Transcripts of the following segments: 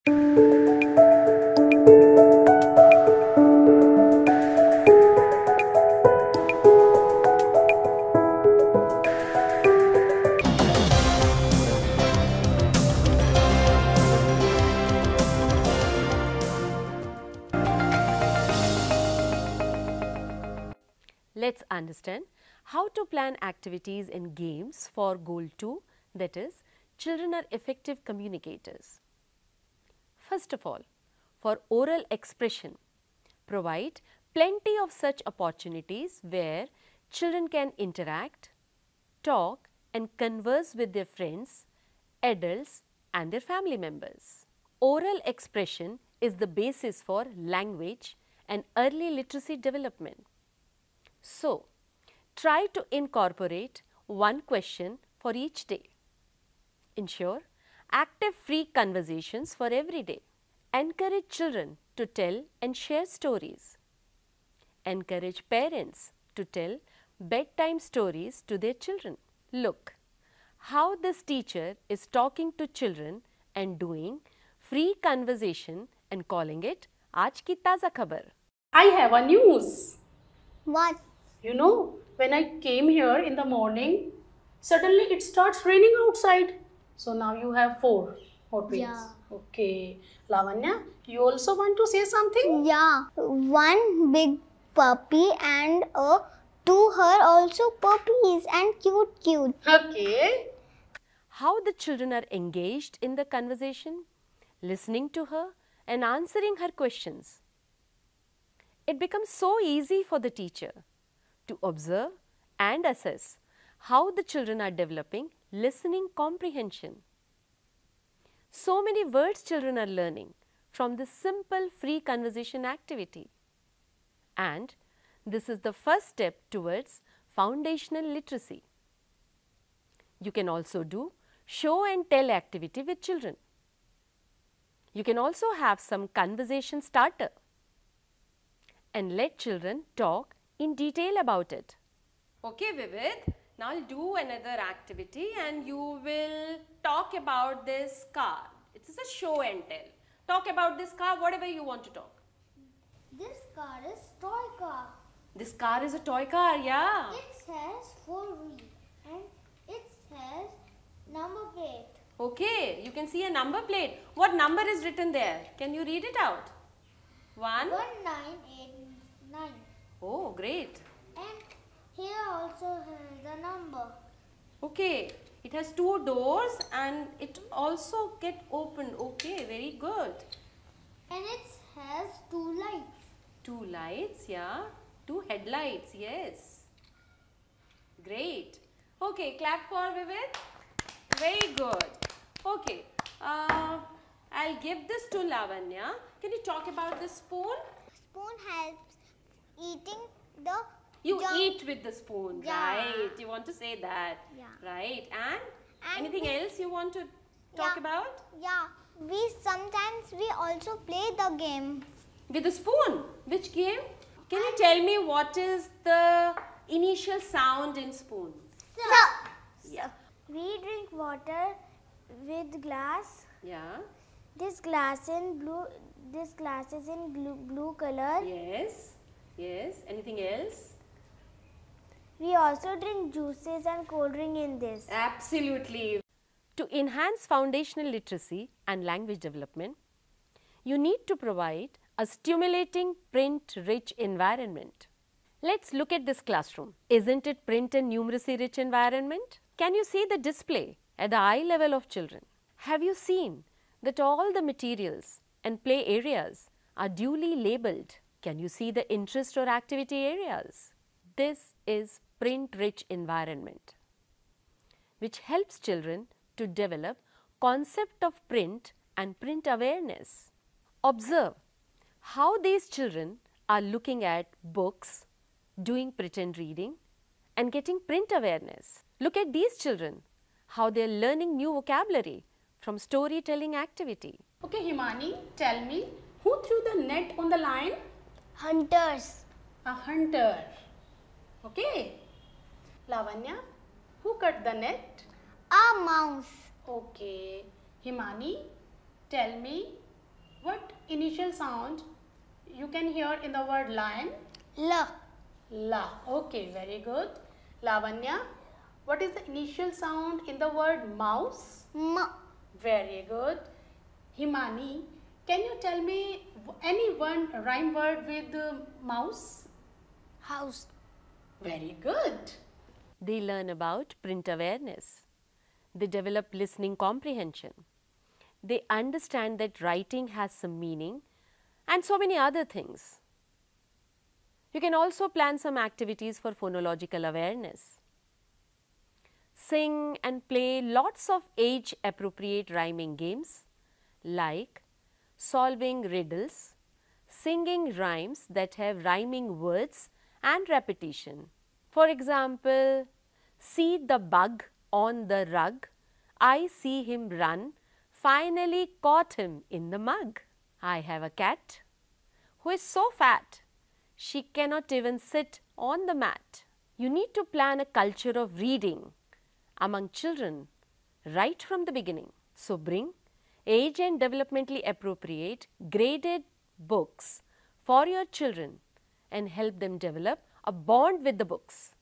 Let's understand how to plan activities and games for goal 2, that is, children are effective communicators. First of all, for oral expression, provide plenty of such opportunities where children can interact, talk and converse with their friends, adults and their family members. Oral expression is the basis for language and early literacy development. So, try to incorporate one question for each day. Ensure active free conversations for every day. Encourage children to tell and share stories. Encourage parents to tell bedtime stories to their children. Look how this teacher is talking to children and doing free conversation and calling it Aaj ki Taza Khabar. I have a news. What? You know, when I came here in the morning, suddenly it starts raining outside. So now you have 4 hot wings. Yeah. Okay. Lavanya, you also want to say something? Yeah, one big puppy and two her also puppies and cute. Okay. How the children are engaged in the conversation, listening to her and answering her questions. It becomes so easy for the teacher to observe and assess how the children are developing listening comprehension. So many words children are learning from this simple free conversation activity. And this is the first step towards foundational literacy. You can also do show and tell activity with children. You can also have some conversation starter and let children talk in detail about it. Okay, Vivid, now I'll do another activity and you will talk about this car. It is a show and tell. Talk about this car, whatever you want to talk. This car is toy car. This car is a toy car, yeah. It has 4 wheels and it has number plate. Okay, you can see a number plate. What number is written there? Can you read it out? 1989. Oh, great. And here also has the number. Okay, it has 2 doors and it also get opened. Okay, very good. And it has 2 lights. 2 lights, yeah. 2 headlights, yes. Great. Okay, clap for Vivid. Very good. Okay, I'll give this to Lavanya. Can you talk about the spoon? Spoon helps eating the You junk. eat with the spoon, Yeah. right? You want to say that, Yeah. right? And anything we- else you want to talk about? Yeah, sometimes we also play the game. With the spoon. Which game? Can you tell me what is the initial sound in spoon? Yeah. We drink water with glass. Yeah. This glass is in blue color. Yes. Yes. Anything else? We also drink juices and cold drink in this. Absolutely. To enhance foundational literacy and language development, you need to provide a stimulating print-rich environment. Let's look at this classroom. Isn't it print and numeracy-rich environment? Can you see the display at the eye level of children? Have you seen that all the materials and play areas are duly labeled? Can you see the interest or activity areas? This is print-rich environment, which helps children to develop concept of print and print awareness. Observe how these children are looking at books, doing pretend reading and getting print awareness. Look at these children, how they are learning new vocabulary from storytelling activity. Okay, Himani, tell me, who threw the net on the line? Hunters. A hunter. Okay. Lavanya, who cut the net? A mouse. Okay. Himani, tell me, What initial sound you can hear in the word lion? La. La. Okay, very good. Lavanya, what is the initial sound in the word mouse? Ma. Very good. Himani, can you tell me any one rhyme word with mouse? House. Very good. They learn about print awareness. They develop listening comprehension. They understand that writing has some meaning and so many other things. You can also plan some activities for phonological awareness. Sing and play lots of age appropriate rhyming games like solving riddles, singing rhymes that have rhyming words and repetition. For example, see the bug on the rug, I see him run, finally caught him in the mug. I have a cat who is so fat, she cannot even sit on the mat. You need to plan a culture of reading among children right from the beginning. So bring age and developmentally appropriate graded books for your children and help them develop a bond with the books.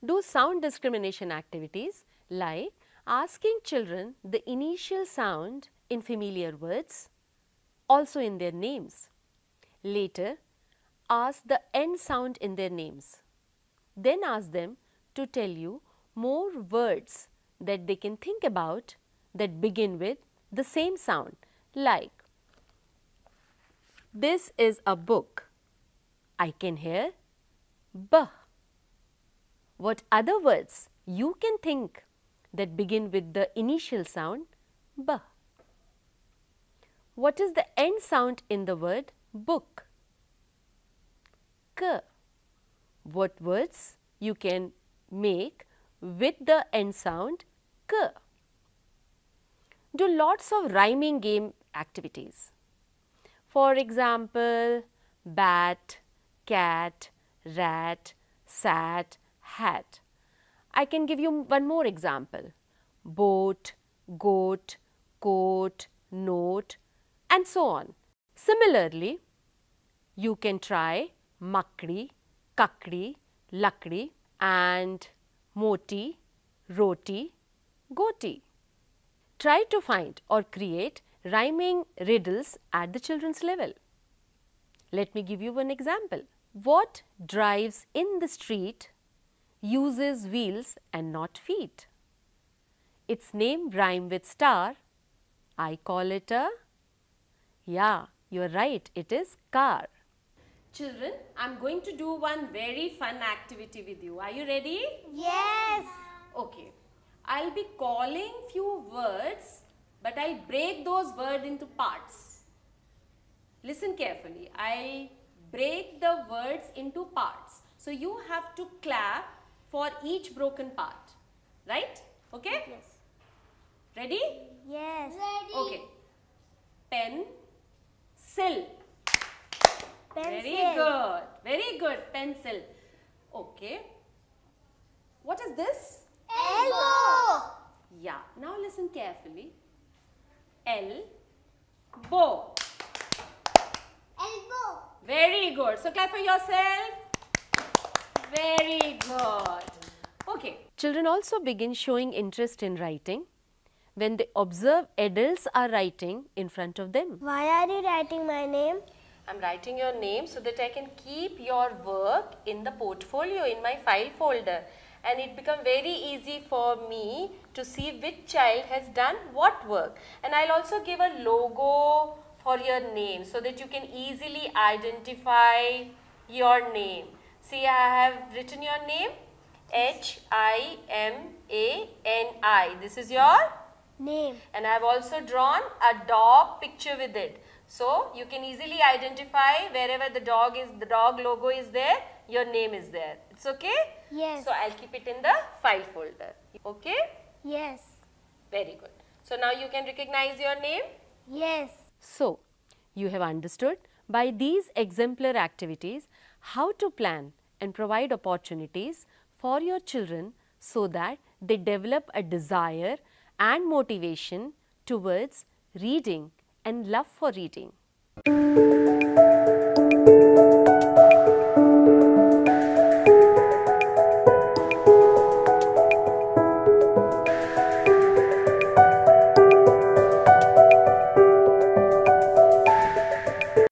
Do sound discrimination activities like asking children the initial sound in familiar words, also in their names. Later, ask the end sound in their names. Then ask them to tell you more words that they can think about that begin with the same sound, like this is a book. I can hear B. What other words you can think that begin with the initial sound B? What is the end sound in the word book? K. What words you can make with the end sound K? Do lots of rhyming game activities. For example, bat, cat, rat, sat, hat. I can give you one more example. Boat, goat, coat, note, and so on. Similarly, you can try makdi, kakdi, lakdi and moti, roti, goti. Try to find or create rhyming riddles at the children's level. Let me give you one example. What drives in the street uses wheels and not feet? Its name rhyme with star. I call it a, yeah, you are right, it is car. Children, I am going to do one very fun activity with you. Are you ready? Yes. Okay. I'll be calling few words, but I'll break those words into parts. Listen carefully. I'll break the words into parts. So you have to clap for each broken part. Right? Okay? Yes. Ready? Yes. Okay. Pencil. Pencil. Very good. Very good. Pencil. Okay. What is this? Elbow. Yeah. Now listen carefully. Elbow. Elbow. Very good. So clap for yourself. Very good. Okay. Children also begin showing interest in writing when they observe adults are writing in front of them. Why are you writing my name? I'm writing your name so that I can keep your work in the portfolio, in my file folder, and it become very easy for me to see which child has done what work. And I'll also give a logo for your name so that you can easily identify your name. See, I have written your name, H-I-M-A-N-I. This is your Name. and I have also drawn a dog picture with it. So you can easily identify wherever the dog logo is there, your name is there. It's okay? Yes. So I'll keep it in the file folder. Okay? Yes. Very good. So now you can recognize your name? Yes. So you have understood by these exemplar activities how to plan and provide opportunities for your children so that they develop a desire and motivation towards reading and love for reading. Thank you.